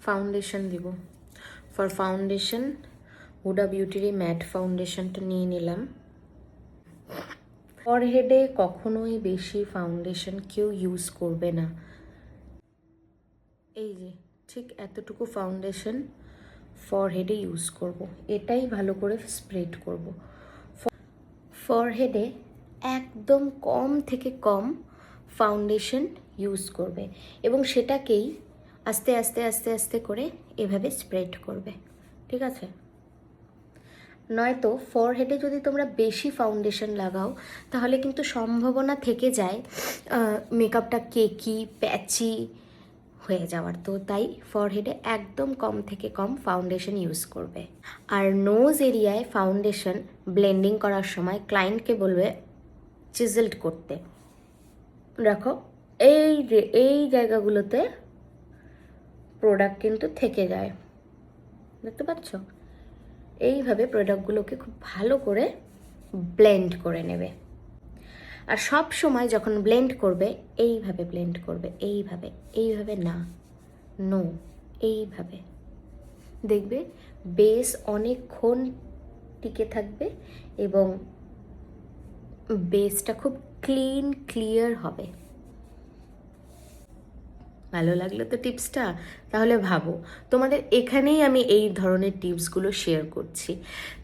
Foundation দিব। For foundation Hooda বিউটির এই mat ফাউন্ডেশনটা নিয়ে নিলাম। ফরহেডে কখনোই বেশি ফাউন্ডেশন কেউ ইউজ করবে না। এই যে ঠিক এতটুকু ফাউন্ডেশন ফরহেডে ইউজ করব, এটাই ভালো করে স্প্রেড করব। ফরহেডে একদম কম থেকে কম ফাউন্ডেশন ইউজ করবে এবং সেটাকেই আস্তে আস্তে আস্তে আস্তে করে এভাবে স্প্রেড করবে, ঠিক আছে? নয়তো ফরহেডে যদি তোমরা বেশি ফাউন্ডেশন লাগাও তাহলে কিন্তু সম্ভাবনা থেকে যায় মেকআপটা কেকি প্যাচি হয়ে যাওয়ার। তো তাই ফরহেডে একদম কম থেকে কম ফাউন্ডেশন ইউজ করবে। আর নোজ এরিয়ায় ফাউন্ডেশন ব্লেন্ডিং করার সময় ক্লায়েন্টকে বলবে চিজেলড করতে। দেখো এই জায়গাগুলোতে প্রোডাক্ট কিন্তু থেকে যায়, দেখতে পাচ্ছ? এইভাবে প্রোডাক্টগুলোকে খুব ভালো করে ব্লেন্ড করে নেবে। আর সব সময় যখন ব্লেন্ড করবে এইভাবে ব্লেন্ড করবে, এইভাবে না, নো, এইভাবে। দেখবে বেস অনেকক্ষণ টিকে থাকবে এবং বেসটা খুব ক্লিয়ার হবে। ভালো লাগলো তো টিপসটা? তাহলে ভাবো, তোমাদের এখানেই আমি এই ধরনের টিপসগুলো শেয়ার করছি,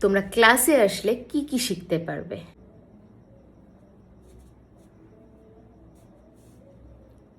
তোমরা ক্লাসে আসলে কি শিখতে পারবে।